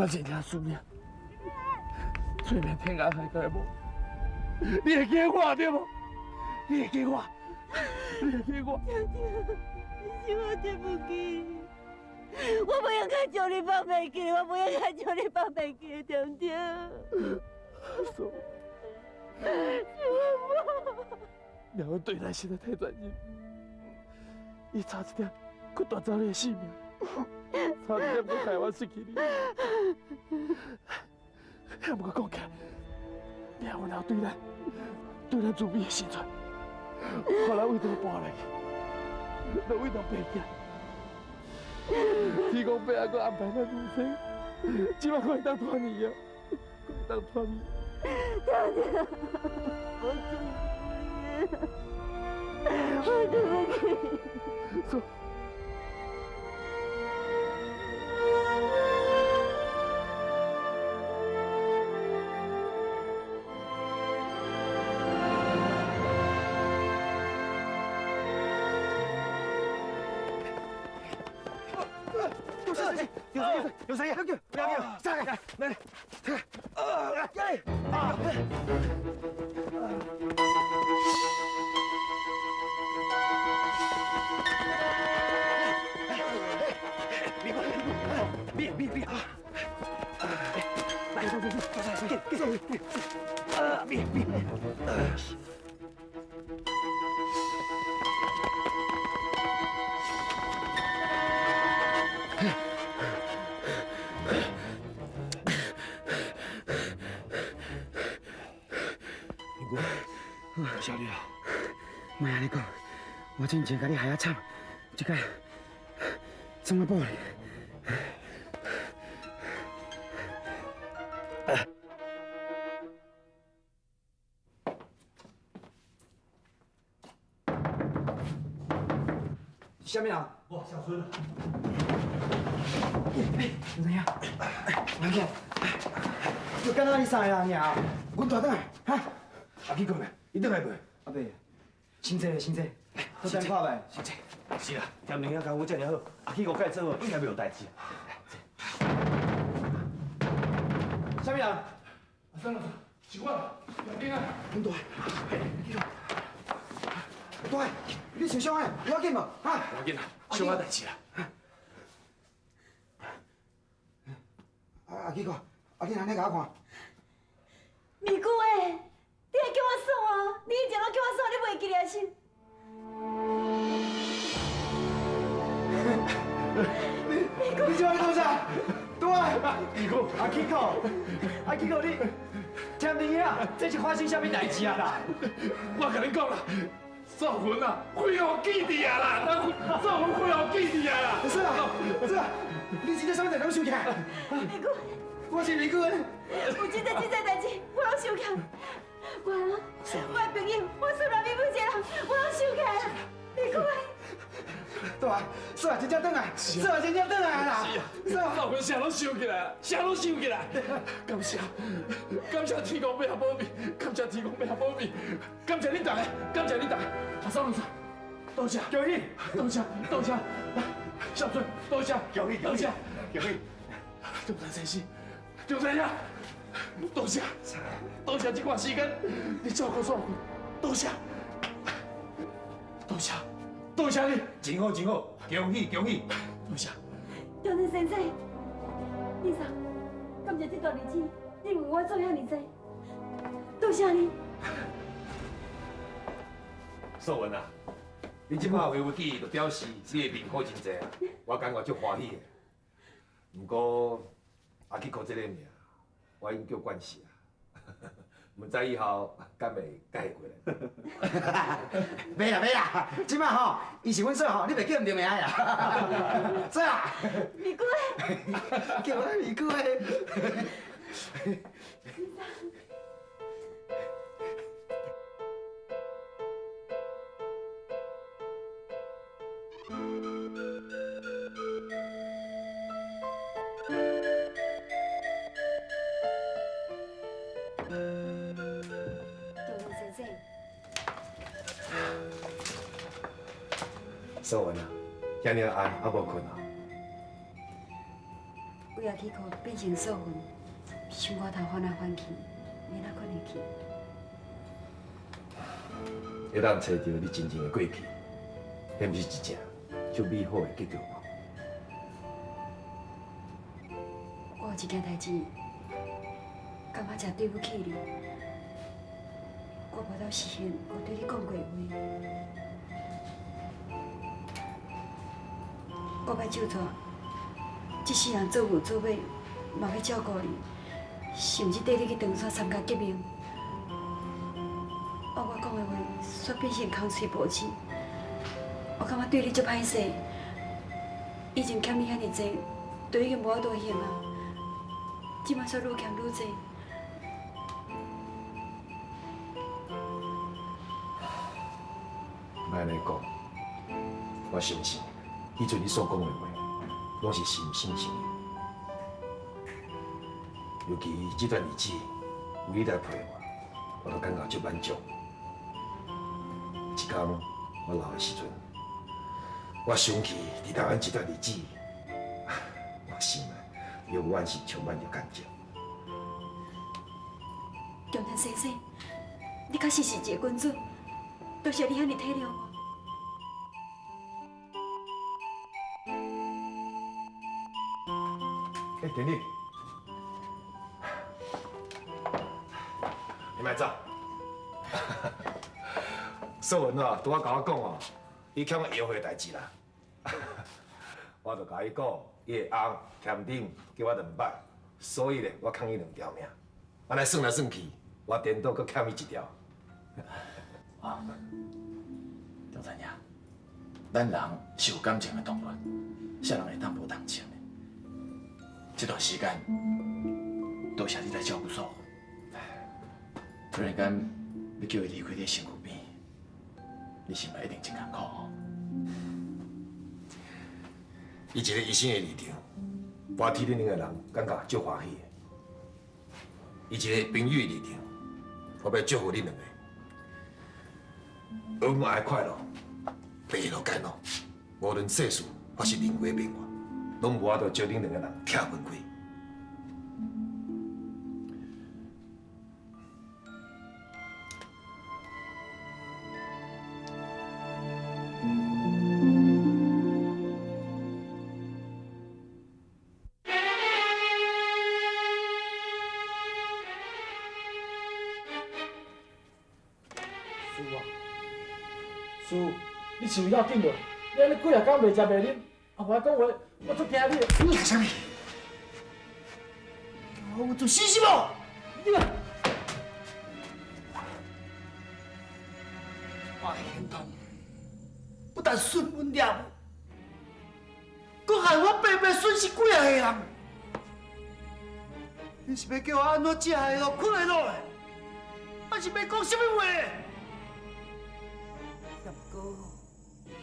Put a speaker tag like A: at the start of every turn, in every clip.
A: 我真正思念，吹遍天涯海角的梦。你会记我对不？你会记我？你会记我？
B: 爹爹，是我对不起你，我不应该将你放袂记，我不应该将你放袂记，爹爹。
A: 说，
B: 是我。
A: 娘阮对咱实在太残忍，伊差一点，佮夺走你的性命，差一点佮害我失去你。也不过讲起来，娘阮也对咱自卑的时阵，互咱为头搬来去，就为头白行。天公伯还佮安排咱人生，即摆可会当团圆啊，可会当团圆。
B: 爹爹，我对不起，
A: 走。
C: 有谁呀？不要命！上来，来，别！来，别！
A: 小丽啊，
C: 莫安尼讲，我真正甲你害啊惨，这个怎么报你？什么人？
A: 我小孙。
C: 怎样？阿姐，就干那你三个人尔，阮大等哈。
A: 阿基讲咧，伊倒来袂？
C: 阿伯，先坐，都等看卖。
A: 先坐。是啦，添两下工夫遮尔好，阿基我甲伊做，应该袂有代志。
C: 什么人？
A: 算了，是我啦，杨丁啊。
C: 阮大，大，你受伤啊？有要紧无？哈？
A: 要紧啦，小可代志啦。
C: 阿基哥，阿基安尼甲我看。
B: 咪姑诶，你还叫我算哦？你以前拢叫我算，你袂记了是？
C: 你叫我做啥？对，阿基哥，你听你啊，这是发生什么代志啊啦？
A: 我甲你讲啦，少云啊，会互记你啊啦，少云会互记你啊啦。
C: 是啊，你真正啥物代志拢想起来？
B: 咪姑，
C: 我是李君。
B: 有真代志，我拢想起来。我的朋友，我孙女咪每一个人，我拢想起来了。咪姑。
C: 对啊，是啊，真正转来，是啊，真正转来啦。
A: 是啊，少云啥拢想起来，啥拢想起来。感谢天公伯下保庇，感谢天公伯下保庇，感谢你大家，阿少龙叔，多谢，
C: 恭喜，
A: 多谢，来，小孙，多谢，
C: 恭喜，
A: 中山先生，多谢这段时间你照顾少云，多谢你，
D: 真好，恭喜！
A: 多谢。
B: 中山先生，李嫂，感谢这段日子你为我做遐尼多，多谢你。
D: 素文啊，你即摆回记，就表示你的面好真济啊，我感觉足欢喜的。不过阿去靠这个名，我已经叫惯势啊，唔知以后敢会改过来。
C: 袂啦，即摆吼，伊是阮嫂吼，你袂叫唔对名啦。嫂啊，
B: 咪姑，
C: 叫我咪姑诶。
D: 素文啊，遐尔暗还无困啊？
B: 为阿去可变成素云，心肝头翻来翻去，你哪可能去？
D: 会当找到你真正的过去，迄毋是一件足美好的结局吗？
B: 我有一件代志，感觉真对不起你。我无到实现我对你讲过的话。我歹就错，这世人做有做尾，嘛要照顾你，甚至带你去长沙参加革命。我讲的话，煞变成空嘴无舌。我感觉对你足歹势，以前欠你遐尼济，都已经无法度还啊。即摆煞愈欠愈济。
D: 莫安尼讲，我相信，迄阵你所讲的话，拢是心心相印。尤其这段日子有你来陪我，我就感觉足满足。一天我老的时阵，我想起伫台湾这段日子，我心内永远是充满着感激。
B: 强南先生，你确实是一个君子，多谢你遐尼体谅我。
D: 田丽，你莫走。素文啊，拄仔甲我讲哦，伊欠我约会代志啦。我就甲伊讲，伊的翁欠顶叫我2摆，所以咧，我欠伊2条命。安尼算来算去，我颠倒搁欠伊1条。
E: 啊，张三爷，咱人是有感情的动物，啥人会当无同情的？这段时间，多谢你来照顾嫂。突然间要叫伊离开你的身躯边，你心内一定真艰苦哦。
D: 以一个医生的立场，我替恁两个人感觉足欢喜的。以一个朋友的立场，我要祝福恁两个。恩爱快乐，白乐偕老。无论世事或是人为变化，拢无法度招恁两个人徛分开。
A: 叔啊，叔，你是有要紧无？你安尼几啊天袂食袂啉，后摆讲话，我足惊你。
C: 你干什么？我做死死无！
A: 你啊，
C: 我行动不但损阮了，佫害我白白损失几啊个人。你是要叫我安怎食会落、困会落的？还是要讲什么话？也不过，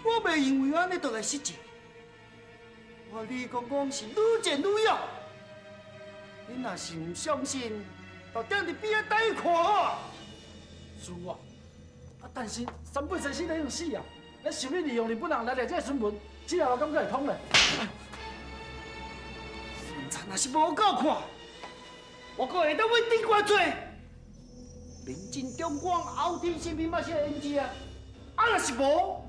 C: 我袂因为安尼就来失志。我你讲是愈战愈勇。你若是唔相信，就踮伫边仔等伊看好啊。
A: 叔啊，但是三八生死得用死啊！咱想你利用日本人来掠这个孙文，这样我感觉会通嘞。
C: 孙残若是无够看，我阁会当为顶官罪。民进中广后天新闻嘛是会 NG 啊，啊若是无，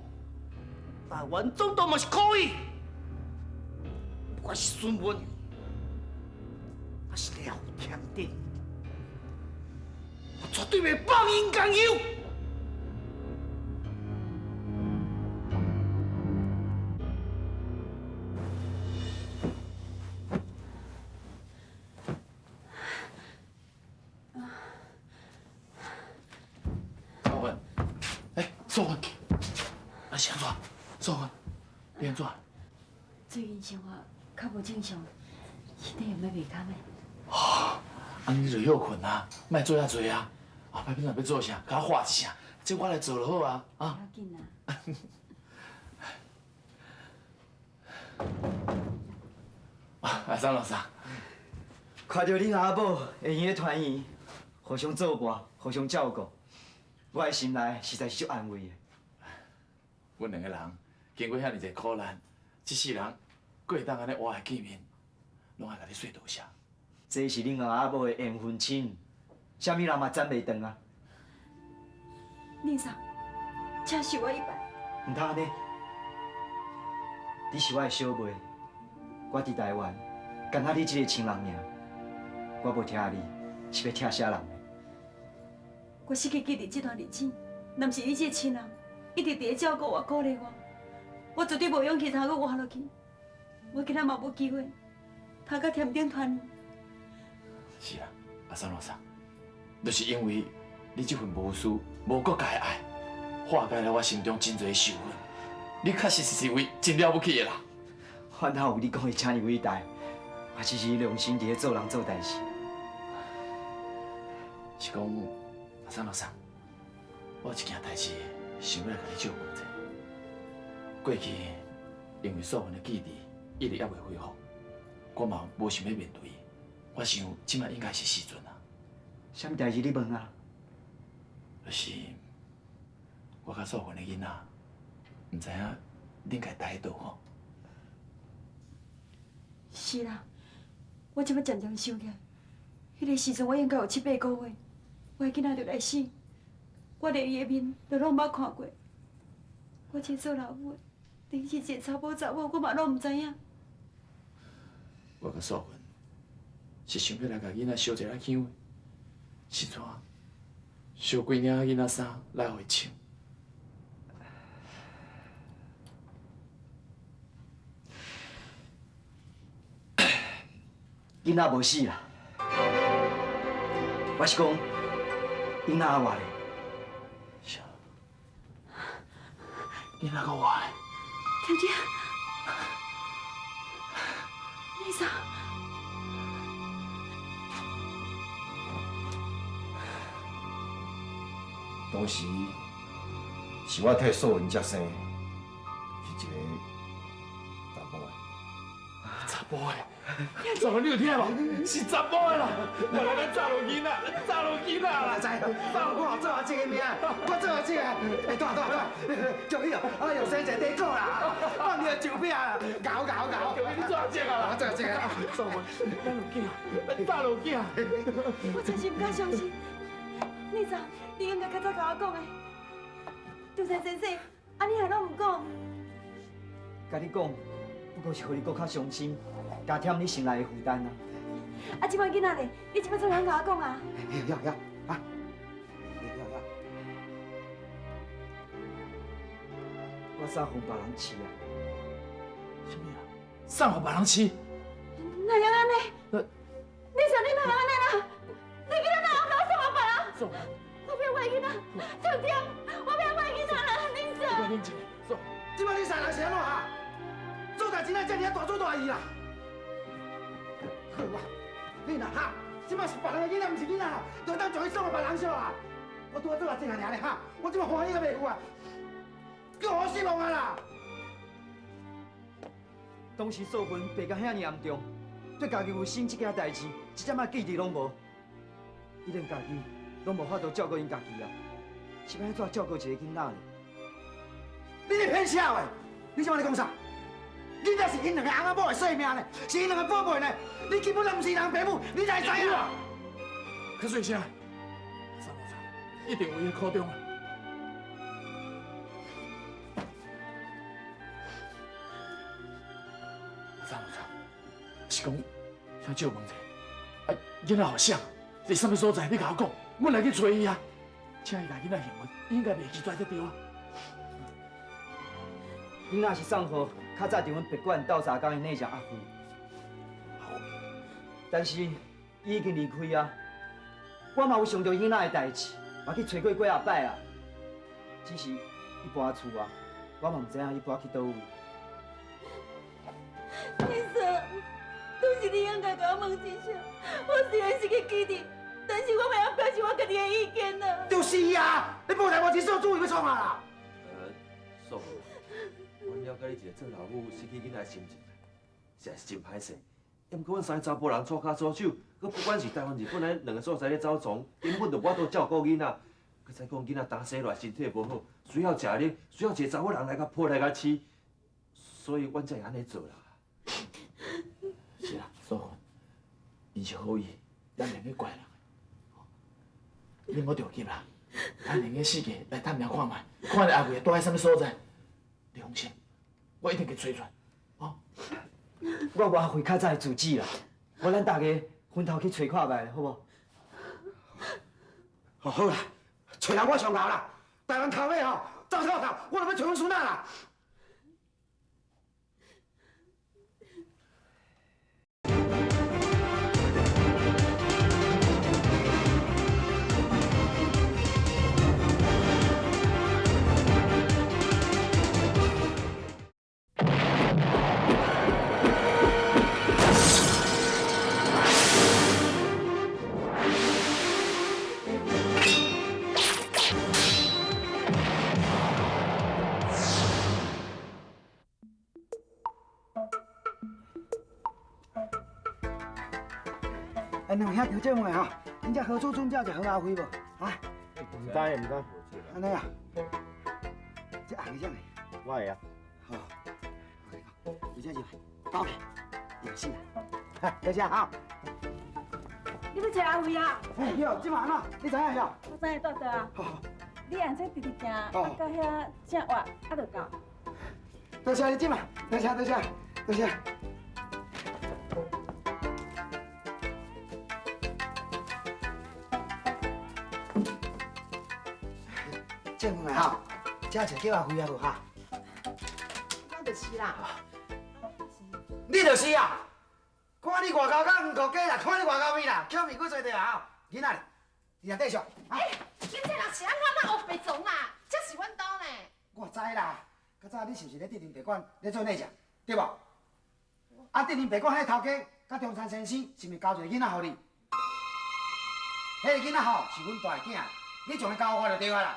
C: 台湾总统嘛是可以。不管是孙文，还是廖天定，我绝对袂放因工油。
E: 素文，素文，啊是安怎？素文，你安怎？
B: 最近生活较无正常，身体有要袂堪的。
E: 安尼你就休困啊，莫做遐多啊。后摆本来要做啥，甲我话一声，这我来做就好啊。
B: 不要紧啦。
E: 啊，张老师，
C: 看到恁阿母会用的团圆，互相作伴，互相照顾，我的心内实在是足安慰的。
E: 阮两个人经过遐尼济苦难，一世人，阁会当安尼活来见面，拢爱甲你说多谢。
F: 这是恁阿某的缘分亲，啥物人嘛斩袂断啊！
B: 恁嫂，请受我一拜。
F: 唔通安尼，你是我的小妹，我伫台湾，干那你一个亲人尔，我无疼你，是要疼啥人呢？
B: 我失去记伫这段日子，若不是你这个亲人一直伫咧照顾我、鼓励我，我绝对无勇气通搁活落去。我今仔嘛无机会，通到天顶团。
E: 是啊，阿三老三，就是因为你这份无私、无国界的爱，化解了我心中真侪仇恨。你确实是一位真了不起的人。
F: 我哪有你讲的这么伟大？我只是用心伫咧做人做代志。
E: 是讲，阿三老三，我有一件代志想要来甲你借问者。过去因为素云的记忆一直还未恢复，我嘛无想要面对。我想即摆应该是时阵啊。
F: 啥物代志你问啊？
E: 就是我甲素云的囡仔，唔知影恁家待倒吼。
B: 是啦，我即摆渐渐想起来，迄个时阵我应该有7、8个月，我的囡仔就来死，我连伊的面都拢捌看过。我这做老母的，连是一个查甫查某，我嘛拢唔知影。
E: 我甲素云是想要来甲囡仔烧一下香的，是怎？烧几领囡仔衫来互伊穿。
F: 囡仔无死啦，我是讲囡仔阿活咧。
E: 是啊，囡仔个活的。
B: 天天，你嫂，
D: 当时是我替素云接生，是一个查某的。
E: 查甫的。
A: 查某你有听无？是查某的啦！我来咱查落囡仔，查落囡仔啦！
C: 知，我做下这个命，我做下这个，终于我又生一个地狗啦，放你的酒饼啦，咬。
A: 叫你做下这个啦！
C: 我做下这个。
A: 素云，咱有囝，咱查落囝。
B: 我真是唔敢相信。你嫂，你应该较早甲我讲的。杜山先生，安尼还拢唔讲？
F: 甲你讲，不过是互你搁较伤心，加添你心内的负担啊。
B: 啊，即摆囡仔咧，你即摆怎样甲我讲啊？
C: 要啊！
F: 我送互别人饲啊。
E: 什么啊？送互别人饲？
B: 哪样安尼？你说你哪样安尼啦？你囡仔哪有甲我送互别人？
A: 素
B: 我不要我的囡仔，天天，我不要我的囡仔啦，你说。
A: 我冷静，素。
C: 即摆你杀人是安怎啊？做代志哪遮尔大做大意啦？好啊，你若哈，即摆是别人的囡仔，毋是囡仔，就当将伊送互别人烧啊！我拄仔做下这个尔咧哈，我即摆欢喜都袂有啊，叫我失望啊啦！
F: 当时素云病到遐尼严重，对家己有生这件代志，一点仔记忆拢无。伊连家己拢无法度照顾因家己啊，是要安怎照顾一个囡仔呢？
C: 你咧骗啥话？你即摆咧讲啥？囡仔是因两个翁仔某的性命呢，是因两个宝贝呢，你根本就毋是人爸母，你才知影。
A: 较细声，三老三，一定有伊苦衷啊！
E: 三老三，是讲想借问者，啊，囡仔好像伫什么所在？你甲我讲，阮来去找伊啊！请伊甲囡仔询问，应该袂记拽得着啊。
F: 囡仔是送互较早伫阮别馆斗相共的内长阿辉，但是伊已经离开啊。我嘛有想到囡仔的代志，嘛去找过几啊摆啊。只是伊搬厝啊，我嘛毋知影伊搬去倒位。
B: 你说，都是你应该甲我问一声。我虽然是个记忆，但是我袂晓表示我家己的意见啊。
C: 就是啊，你无代无志做主意要创啊啦！
D: 素云，阮了解你一个做老母失去囡仔的心情，实在是真歹势。毋过阮三个查甫人左骹左手，佮不管是台湾、日本咱两个所在咧走丛，根本就无法度照顾囡仔。佮再讲囡仔当生落来身体无好，需要食奶，需要一个查某人来甲抱来甲饲，所以阮才会安尼做啦。
E: 是啦，素云。因是好意，咱两个怪人。你莫着急啦，咱两个四个来探听看卖，看下阿贵住喺什么所在。你放心，我一定给找出来。哦，
F: 我外汇较早自己啦，咱大家分头去找看卖，好无？好啦，找人我上头啦，台湾头尾吼，走透透，我就要找阮孙仔啦。两兄调节话吼，恁只合作准照就好阿辉无？啊？
G: 唔该唔该，
F: 安尼啊？这红个啥个？
G: 我会啊。
F: 好，你这就包起，有心啦。多谢哈。
H: 你要找阿辉啊？
F: 哎，哟，即嘛安怎？你知影哟？
H: 我知影倒倒啊。
F: 好好，
H: 你按这直直行，啊到遐正滑，啊就到。
F: 多谢你即嘛，多谢多谢多谢。正门吼，这就叫阿辉啊无哈？
H: 我就是啦。
F: 你就是啊！看你外口甲黄国家啦，看你外口面啦，巧面骨做地啊！囡仔，你来缀上。
H: 哎，你这人是安怎那黑白种啦？这是阮兜呢。
F: 我知啦，较早你是不是咧德林白馆咧做内将，对无？啊，德林白馆迄个头家甲中山先生是毋是交一个囡仔互你？迄个囡仔吼是阮大囝，你将伊交我就对啊啦。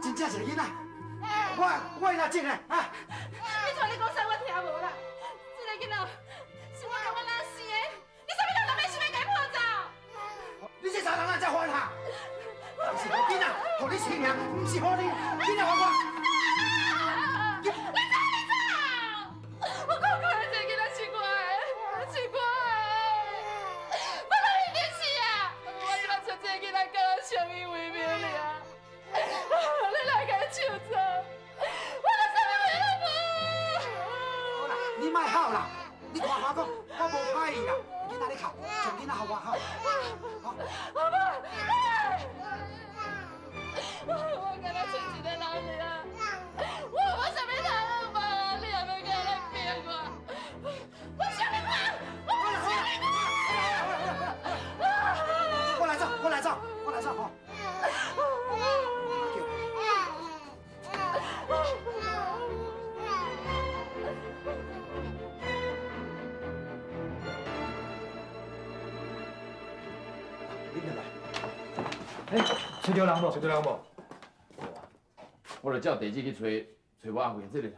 F: 真正是个囡仔，我会来整的啊！
H: 你像你讲啥我听无啦？这个囡仔是我甲我拉生的，你啥物人都要想要甲伊破走？
F: 你这查人啊，才还他！是个囡仔，互你生命，不是互你囡仔还我。
H: 你走！我讲过了，这个囡仔是我的，是我的，我哪一定是啊？我即摆找这个囡仔，跟我相依为命了。你来甲伊抢走，我都啥物话都无。
F: 好啦，你莫哭啦，你看我讲，我无歹意啦，囡仔你哭，从囡仔互我好。好。
H: 好吧，我跟他存一个人尔，我无啥物通无，你也要跟他骗我，我想你妈，我想你妈。
F: 我来走，我来走，我来走吼。
D: 你进来，
F: 哎，找着人无？
D: 找到人无？
E: 我就照地址去找我阿贵这个人。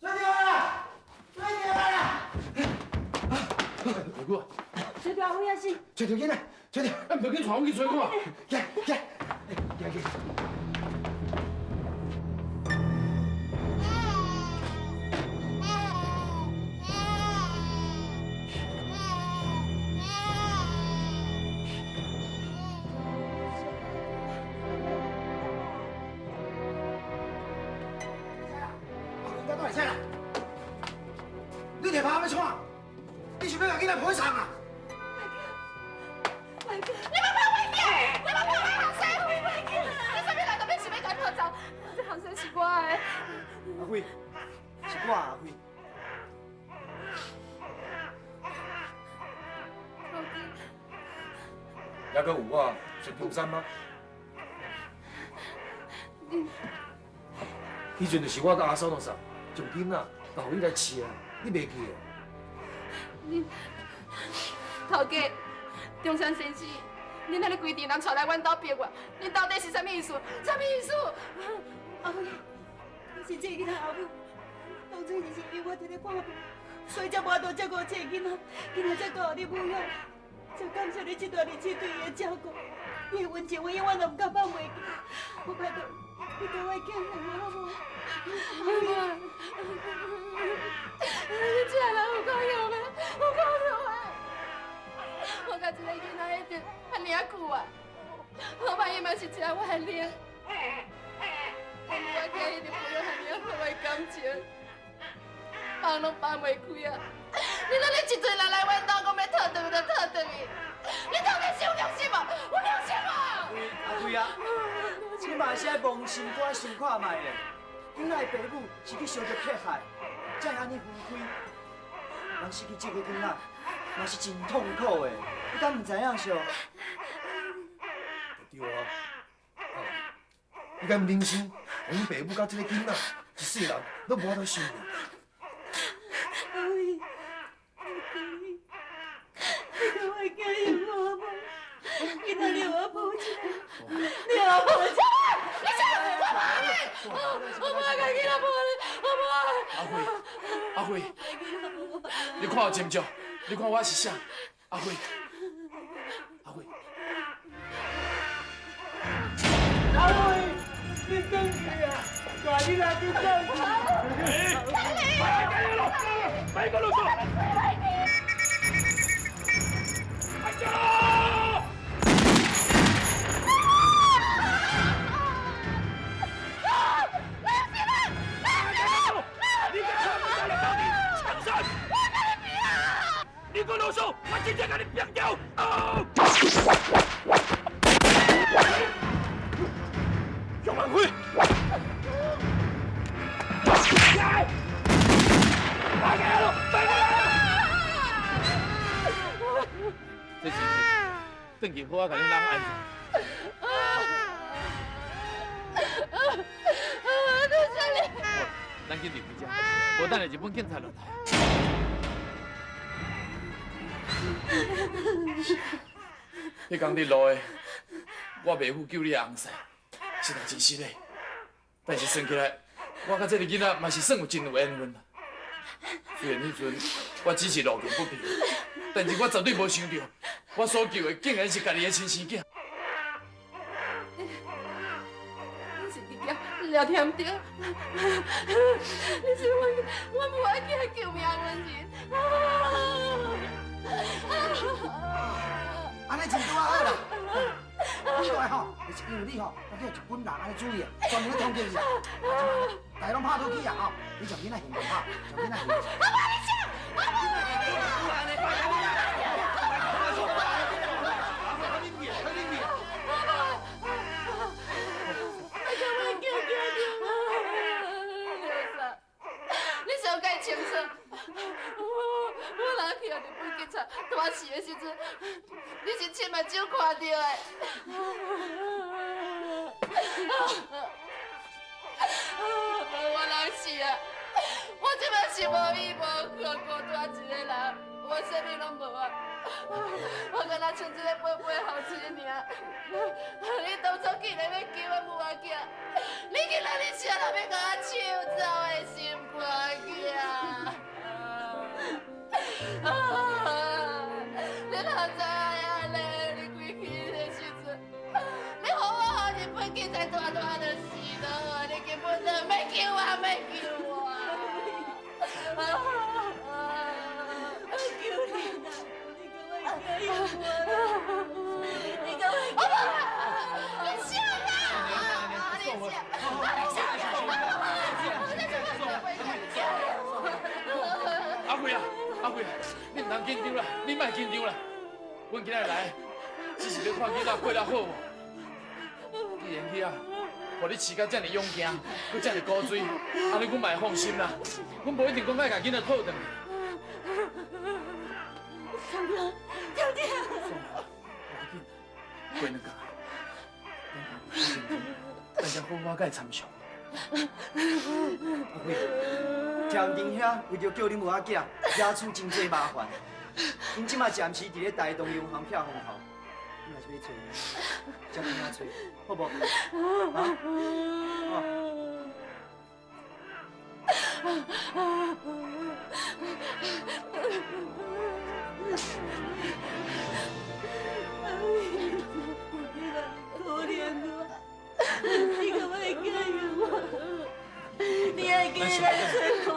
F: 找着啦！找着啦！
E: 阿贵，
H: 这条我也是。
F: 找着囡仔，找着，
A: 啊，唔着紧带我去找看。
F: 行行，行。你摕包要创？你是要甲囡仔赔偿啊？
H: 你莫怕我囝，你莫怕我行生，你啥物人都要想要甲伊破走，这行生是我的。
F: 阿辉，是我阿辉。
D: 还阁有我孙中山吗？以前就是我甲阿嫂弄啥，从囡仔到互你来饲啊，你袂记啊？
H: 你头家中山先生，恁安尼规阵人带来阮兜逼我，恁到底是啥物意思？啥物意思？
B: 阿辉，是这个囡仔阿母，当初就是因为我伫咧看病，所以才无多照顾这个囡仔，今仔才到你母养，就感谢你这段日子对伊的照顾。你的温情我永远都唔敢放袂记。我拜托，你跟我见面好不好？
H: 你这个人有够用的，有够用的。我甲这个囡仔一直遐尔久啊，好万伊嘛是一个外人。我母仔囝一直培养遐尔好的感情，放拢放袂开啊！你那里一嘴人来阮兜，讲要讨回就讨回去，你到底是有良心无？有良心无？
C: 阿贵啊，你嘛是爱扪心肝想看卖咧。囡仔的爸母是去受着迫害，才会安尼分开。人失去这个囡仔，嘛是真痛苦的。你敢唔知影是？
D: 对啊，你敢唔忍心？阮爸母甲这个囡仔一世人都无得想。
B: 阿伟，我求你，你跟我见面好不好？今仔日我抱起来，你我抱起来。
H: 你想我抱你？我不爱跟囡仔抱你，我不爱。
A: 阿辉，你看我真少，你看我是啥？阿辉，阿辉，
C: 阿伟，你等去啊！大囡仔你等去。
A: 别个啰嗦！快走！你给我啰嗦！我直接给你毙掉！杨万辉，来！打开了，打开了！这是邓继华甲你人安全。咱紧离开这，无等下日本警察落来。迄天你落的，我妹夫救你的红婿，实在真失礼。但是算起来，我甲这个囡仔嘛是算有真有缘分啦。虽然迄阵我只是路见不平，但是我绝对无想到，我所救的竟然是家己的亲生囝。
H: 你是伫遐聊天着，你是我母仔囝救命恩人。
F: 安尼真拄啊好啦。你来吼，就是因为你吼，我叫日本人安尼注意，专门通缉伊啦。大家拢拍倒去啊吼，你将囡仔刑拍，将囡仔刑。
H: 你想解清楚，我人去日本警察大事的时阵，你是亲目睭看到的。我人是啊，我即摆是无依无靠，孤单一个人，我啥物拢无啊。我敢若剩一个飞飞后生尔。你当初既然要救我母仔囝，你今仔日啥人要甲我抢走的心肝囝？你哪知影咧？你归去的时阵，你予我日本警察大大就死了，你根本就没救我，没救我。
B: 求你啦，你跟我见面好不好？你跟我见面。
H: 你笑啦！你笑！
A: 阿辉啊，阿辉，你唔通紧张啦，你莫紧张啦。阮今仔来，只是要看囡仔过得好无。既然去啊，互你饲甲遮尔勇敢，佮遮尔古锥，安尼阮嘛会放心啦。阮无一定讲爱甲囡仔讨回来。
B: 强哥，强弟。
A: 过两天，大家好好甲伊参详。
C: 阿贵，听人遐为着救你母仔囝，惹出真济麻烦。因即马暂时伫咧台东永航票封校，你若是要找伊，才去遐找，好无？
B: 阿伟，你可怜我，你可不可以给予我？你还给来催我？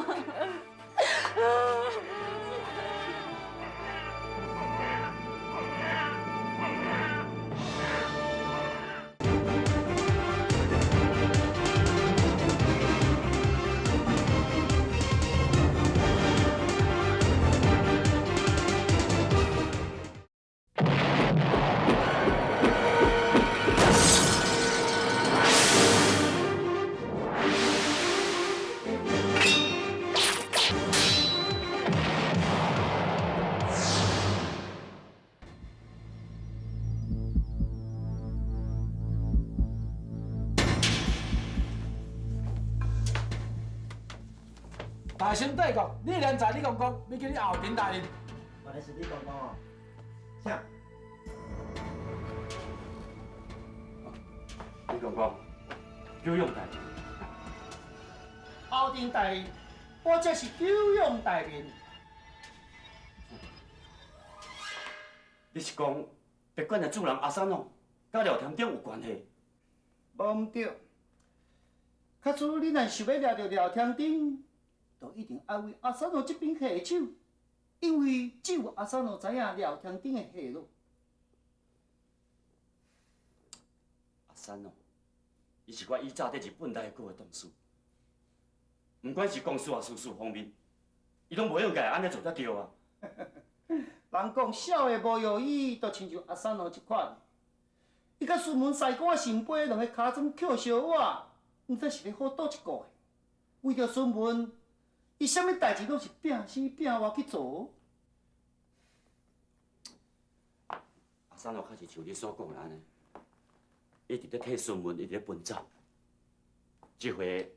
A: 大声对讲，你连在你讲讲，要叫你后庭大人。
F: 原来是你讲讲哦。啥？
C: 你讲讲，九用代理。后庭代理，我这是九用代理。你是讲别馆的主人阿三哦，甲廖天丁有关系？无毋对，假使你若想要抓到廖天丁，就一定要为阿三哦这边下手，因为只有阿三哦知影廖天丁的下落。阿三哦，伊是我以早在日本来过的同事，不管是公事啊事方面，伊拢无应该安尼做才对啊。人讲少的无有意，就亲像阿三哦这款，伊甲师门西瓜新杯两个尻川捡小我，毋知是咧好倒一个的。为着师门，伊啥物代志拢是拼死拼活去做。阿三哦，确实像你所讲的安尼，一直咧替师门，一直咧奔走。这回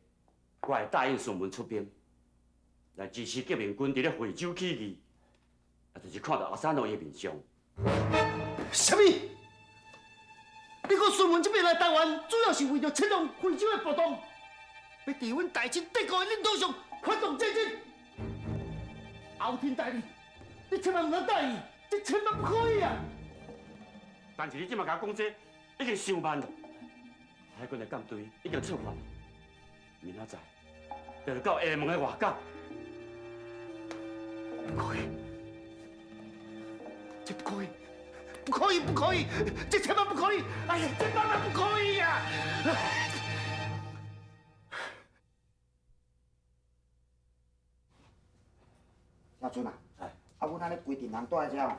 C: 我会答应师门出兵，来支持革命军伫咧惠州起义。啊，就是看到阿三哦伊面相。什么？你讲孙文这边来台湾，主要是为着策动惠州的暴动，要伫阮大清帝国的领土上发动战争。后天代理，你千万唔通答应，这千万不可以啊！但是你即马甲我讲这，已经伤慢了。海军的舰队已经出发，明仔载就要到厦门的外港。不可以。这不可以，不可以，不可以！这千万不可以！哎呀，这万万不可以呀！
F: 小春啊，啊，阮安尼规定人住在遮哦，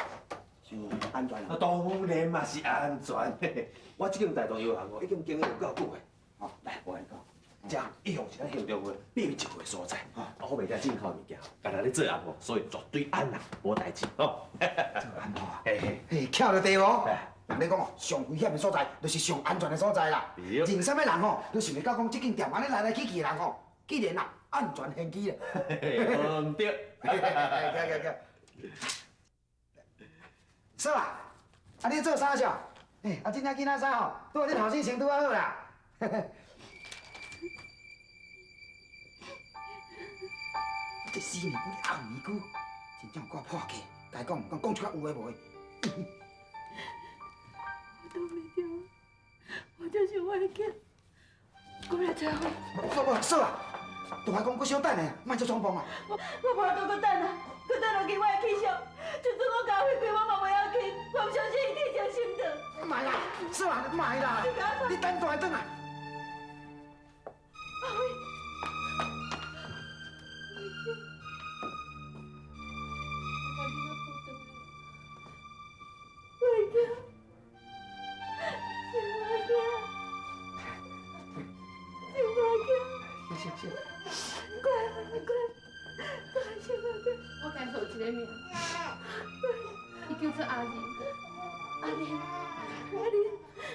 F: 是安全啊？
D: 当然嘛是安全。我这间大同药行哦，已经经营有够久的。
F: 好，来，我跟你讲。
D: 这一向是咱行中的秘密一户的所在，我袂惊进口物件，干那咧做暗号，所以绝对安啦，无代志吼。
F: 做安好啊？
D: 嘿嘿，
F: 嘿，巧着地无？人咧讲哦，上危险的所在，就是上安全的所在啦。认啥物人吼，都想袂到讲这间店安尼来来去去的人吼，竟然啊安全现机咧。
D: 唔对，
F: 行。说啊，啊你做啥事？嘿，啊，今仔囡仔衫吼，拄好你头先穿拄啊好啦。这死面骨、红面骨，真正有够破气。该讲唔讲，讲出来有诶无诶？
B: 我都袂着，我就是我的囝，我来找我。
F: 不，说啊，大话讲，搁小等下，莫做冲动啊。
B: 我无法度搁等啊，搁等落去我会气消。就算我交回归，我嘛袂要紧，我唔相信伊天真心肠。
F: 唔系啦，说啊，唔系啦，你等大等啊。
B: 阿辉。
H: 我介绍一个名，伊叫做阿仁。阿仁，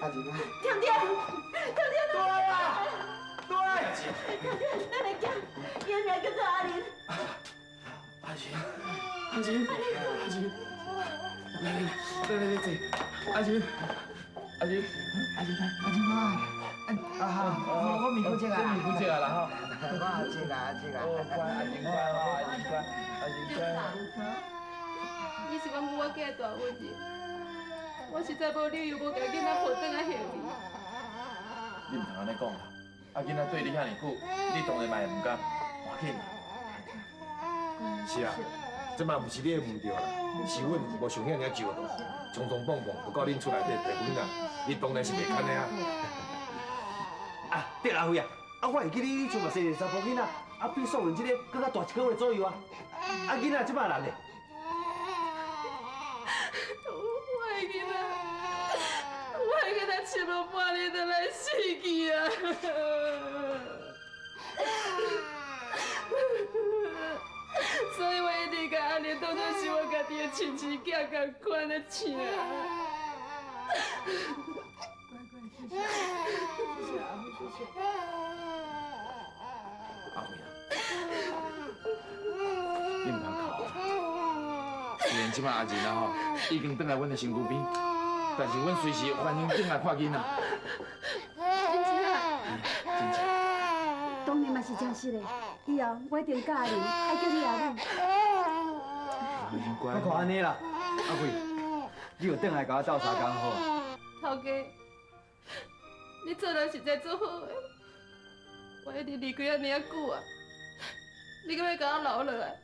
F: 阿仁啊，
B: 听听，
F: 对啊，对。
B: 咱的囝，伊的名叫做阿仁。
A: 阿仁，来，坐，阿仁来，
F: 我面骨折啊，
A: 面骨折啊啦吼。
F: 我折啊。
A: 哦，乖，阿仁乖，阿仁乖。
H: 伊是阮母我家的大女儿。我实在无理由无甲囡仔抱转来还你。
E: 你唔通安尼讲啦！啊，囡仔对你遐尼久，你当然嘛会唔甘，要紧啦。
D: 是啊，这嘛不是你的问题啦，是阮无想遐尔周到，匆匆忙忙不到恁厝内底陪囡仔，你当然是袂堪的啊。
C: 啊，对阿辉啊，我会记你厝嘛生个查甫囡仔，比素文这个搁较大1个月左右啊。囡仔即摆哪咧？
H: 我的囡仔吃了半年就来死去啊！所以我一直甲安尼当作是我家己的亲戚囝共款的请。
E: 阿辉啊，你唔通哭啊！虽然即摆阿仁啊吼已经转来阮的身躯边，但是阮随时欢迎转来看囡仔。真正。
B: 当然嘛是真实的，以后我一定教阿玲，爱叫你阿母。
C: 我看安尼啦，阿辉，你有转来甲我斗相共好啊？
H: 头家，你做人实在做好的，我一直离开啊尔久啊，你搁要甲我留落来，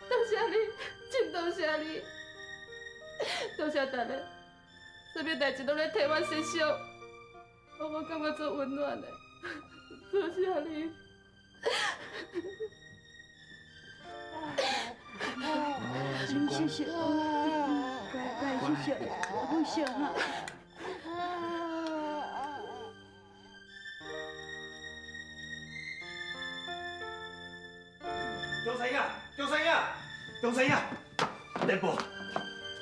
H: 多谢你，真多谢你，多谢大家，什么代志拢咧替我设想，让我感觉做温暖的，多谢你。
B: 谢谢，乖，谢谢，不谢哈。
C: 中山呀，电报，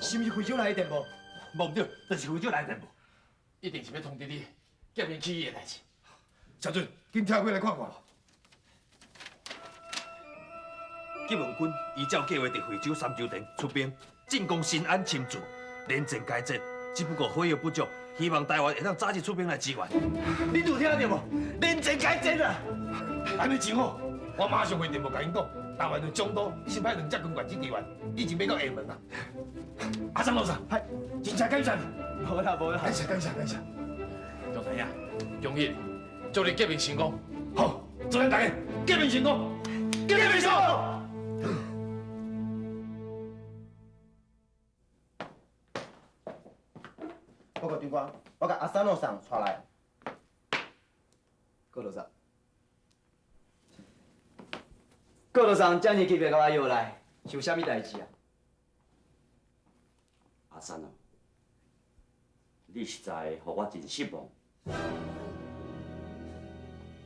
C: 是毋是非洲来的电报？无对，就是非洲来的电报。
E: 一定是要通知你革命起义的代志。
D: 小俊，紧跳过来看看。
I: 解放军依照计划，伫惠州三洲田出兵进攻新安侵驻，连战皆捷，只不过火药不足，希望台湾会当早日出兵来支援。
C: 你有听到无？连战皆捷啊！
D: 安尼真好，我马上回电报甲因讲，台湾的中都已经派2只军舰去支援，已经要到厦门啦。阿三老师，系，真正感谢你。
C: 无啦，
D: 感谢。
E: 中山呀，恭喜你，祝你革命成功。
D: 好，祝咱大家革命成功，革命成功。
G: 报告长官，我甲阿三路上带来。
C: 高头上，高头上，今日特别甲我约来，是有啥物代志啊？
J: 阿三啊，你实在互我真失望。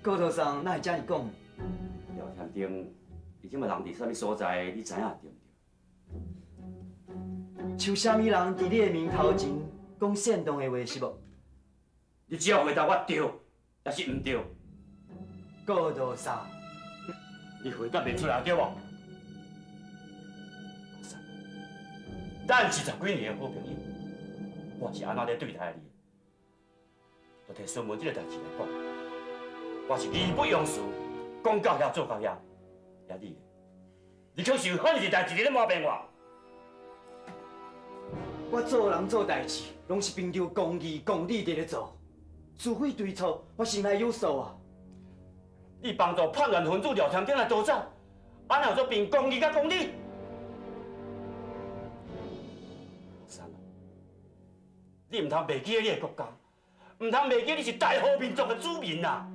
C: 高头上哪会这样讲？
J: 廖天丁，伊即摆人伫啥物所在，你知影对毋对？
C: 像啥物人伫你的面头前讲煽动的话是无？
J: 你只要回答我对，还是毋对？
C: 高头上，
J: 你回答袂出来对无？阿三，咱是10几年的好朋友，我是安怎咧对待你？就摕孙文这个代志来讲，我是义不容辞，讲到遐做到遐，也你却是有很一代志咧毛病我。
C: 我做人做代志，拢是凭着公义、公理伫咧做，是非对错，我心内有数啊。
J: 你帮助叛乱分子廖天丁来逃走，安怎有做凭公义甲公理？三啊，你唔通忘记你的国家，唔通忘记你是大和民族的子民啊！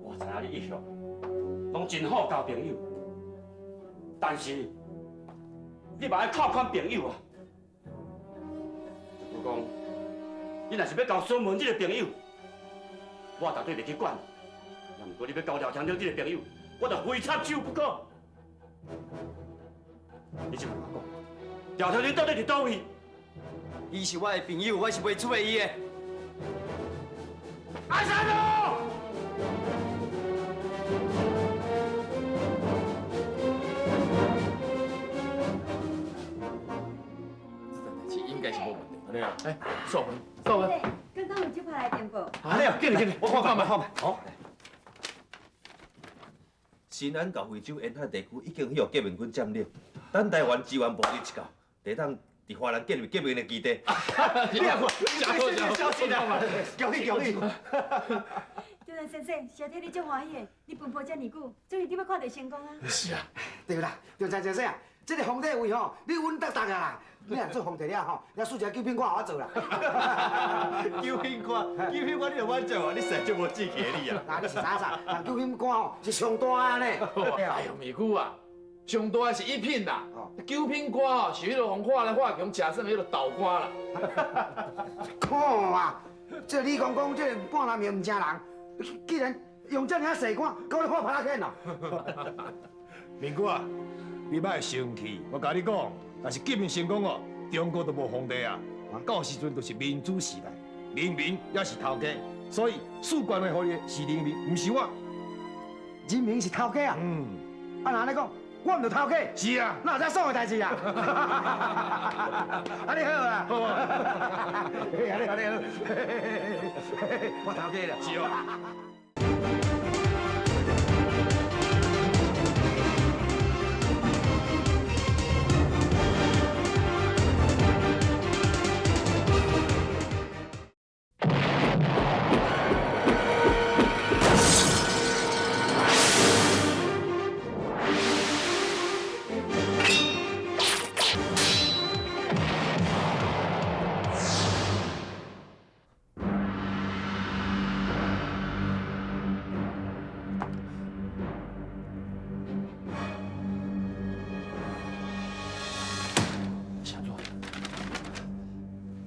J: 我知影你一向拢真好交朋友，但是你嘛爱靠款朋友啊。如讲，你若是要交孙文这个朋友，我绝对袂去管。若毋过你要交廖天丁这个朋友，我就非插手不可。你即马甲我讲，廖天丁到底伫倒位？
C: 伊是我的朋友，我是袂出卖伊的。
J: 阿三佬！
E: 这代志应该是无问题。
D: 安尼啊？
E: 哎，素文，
B: 刚刚有就派来电报。
C: 安尼啊，紧来，我看卖。
I: 好。新安到惠州沿海地区已经许革命军占领，等台湾支援部队一到，就当伫华人建立革命的基地。
A: 你也看，真好真好，
C: 消息啦，恭喜恭喜！
B: 中山先生，小弟你真欢喜的，你奔波遮尔久，终于你要看到成功啊！
A: 是啊，
F: 对啦，中山先生啊，这个皇帝位吼，你稳得当啊！你若做皇帝了吼，了输一个九品官给我做啦。
I: 九品官，你就晚做啊！你实在就无志气你啊！
F: 那你是啥啥？人九品官吼是上大的呢。
A: 哎呦，美姑啊，上大的是一品啦，九品官哦是迄个红化的化强，吃算迄个倒官啦。
F: 看啊，这李公公这半男命唔正人，既然用这尔细官，搞你看拍拉片咯。
D: 明哥啊，你莫生气，我甲你讲，若是革命成功哦，中国都无皇帝啊，到时阵就是民主时代，人民也是头家，所以主权的予你是人民，唔是我。
F: 人民是头家啊？啊，那你讲，我唔就头家？
D: 是啊，
F: 那有啥爽的代志啊？啊，你好啊！好啊！你好，我头家了。
D: 是啊。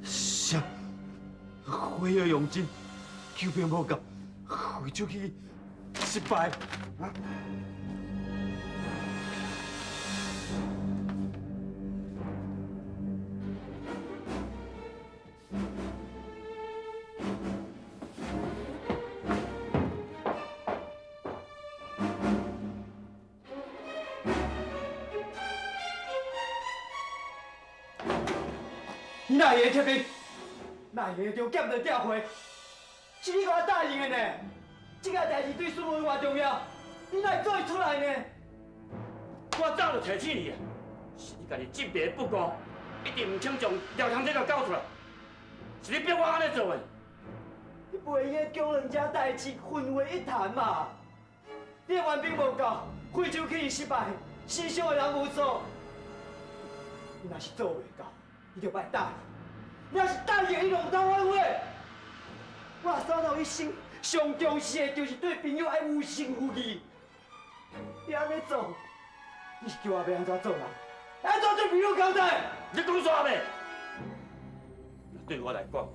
I: 啥？花儿用尽，救兵无够，飞出去失败。啊！
C: 你哪会贴兵？哪会中剑就吊回？是你给我答应的呢？这个代志对苏文偌重要，你哪会做得出来呢？
J: 我早就提醒你啊，是你家己执迷不顾，一定唔肯将廖堂这个交出来，是你逼我安尼做的。
C: 你为迄工人家代志混为一谈嘛？你的援兵无够，惠州起义失败，死伤的人无数。你若是做袂到，你就别答应。你若是答应，你就唔当反悔。我阿嫂老一生上重视的就是对朋友爱有情有义。你安尼做，你是叫我要安怎做人？安怎对朋友交代？
J: 你讲啥呗？对我来讲，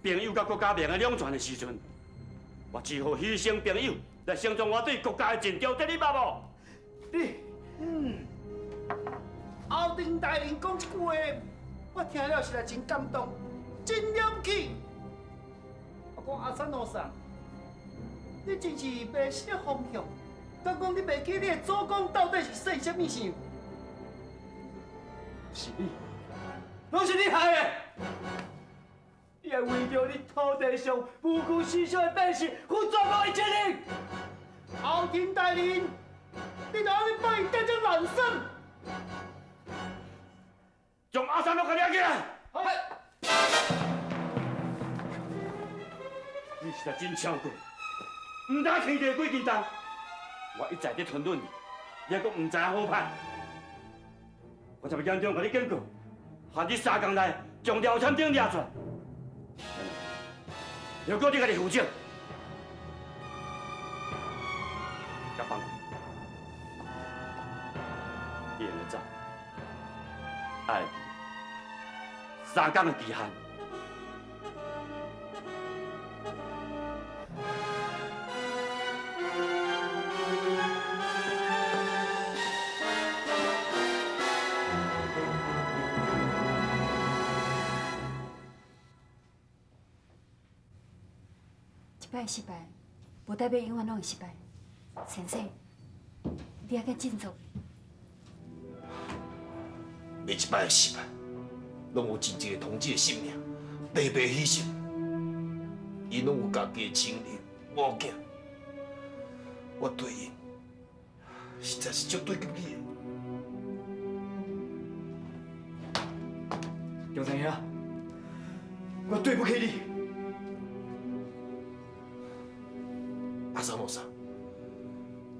J: 朋友甲国家命的两全的时阵，我只好牺牲朋友来成全我对国家的尽忠，这你捌无？
C: 后庭大人讲这句话，我听了实在真感动，真了不起。我讲阿三老三，你真是迷失了方向。敢讲你袂记你的祖公到底是说什么想？是你，拢是你害的！你还为着你土地上无辜牺牲的百姓负全部的责任。后庭大人，你就安尼把伊当成烂生？
J: 将阿三都给抓起来！你实在真超过，唔打天地几斤重。我一再在吞论你，你还阁唔知影好歹。我才要严重甲你警告，限你3天内将廖参顶抓出来。如果你家己负责，甲放你会知，爱3天的期限。
B: 一摆失败，无代表永远拢会失败。先生，你还该振作。
D: 每一摆的失败，拢有真正的同志的性命白白牺牲，因拢有家己的亲人某囝，我对因实在是足对不起的。
C: 中山兄，我对不起你。
D: 阿三老三，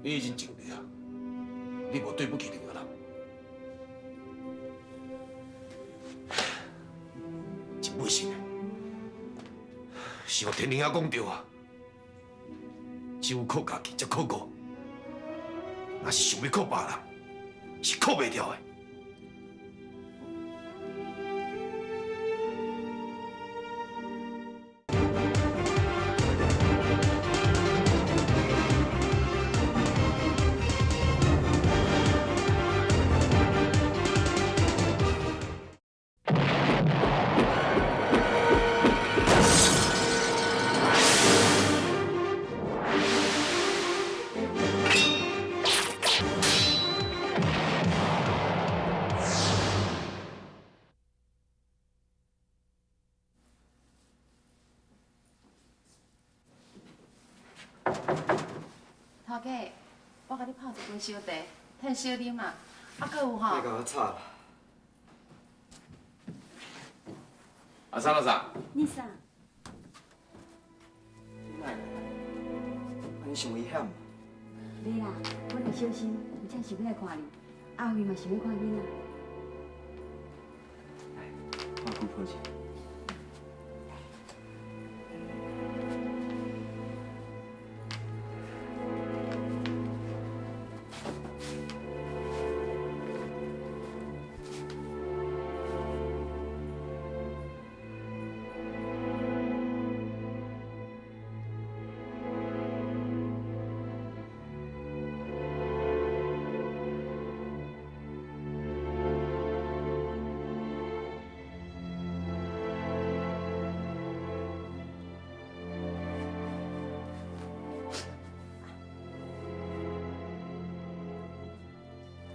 D: 你已经尽力啊，你无对不起任何人。真不行的，像天灵仔讲着啊，只有靠家己才靠过，若是想要靠别人，是靠袂掉的。
H: 头家，我甲你泡一杯烧茶，趁小啉啊。啊，搁有吼。
C: 别甲我吵了。
E: 阿三老三，
B: 你啥？
C: 奶奶，安尼伤危险。
B: 袂啦，我来小心，有正想要来看你。阿辉嘛想要看囡仔。
C: 我顾抱歉。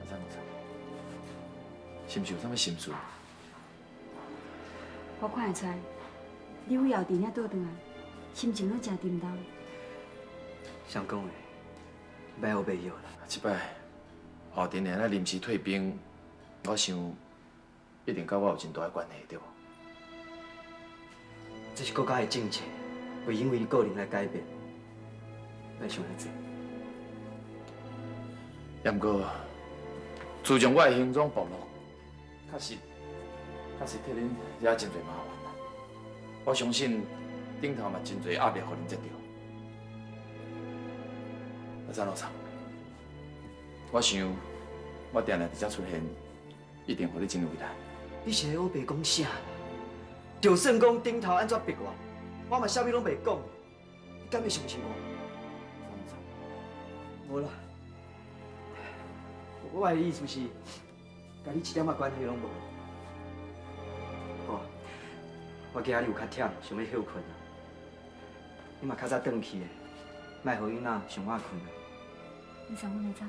E: 阿三老三，是毋是有啥物心事？
B: 我看会出来，你有后伫遐倒转来，心情拢真沉重。
C: 谁讲的？买好买药啦。
E: 即摆后庭安尼临时退兵，我想一定甲我有真大的关系，对无？
C: 这是国家的政策，会因为你个人来改变。别想遐多。
E: 也毋过，自从我的行踪暴露，确实替恁惹真侪麻烦啦。我相信顶头嘛真侪压力，互恁接到。阿张老三，我想我定定伫遮出现，一定互你真有未来。
C: 你是咧我白讲啥啦？就算讲顶头安怎逼我，我嘛啥物拢袂讲。你敢要相信我？无啦，我的意思是，甲你一点仔关系拢无。好，我今仔日有较忝，想要休困啊。你嘛较早转去的，莫互囡仔上晚困啊。
B: 你上我来走。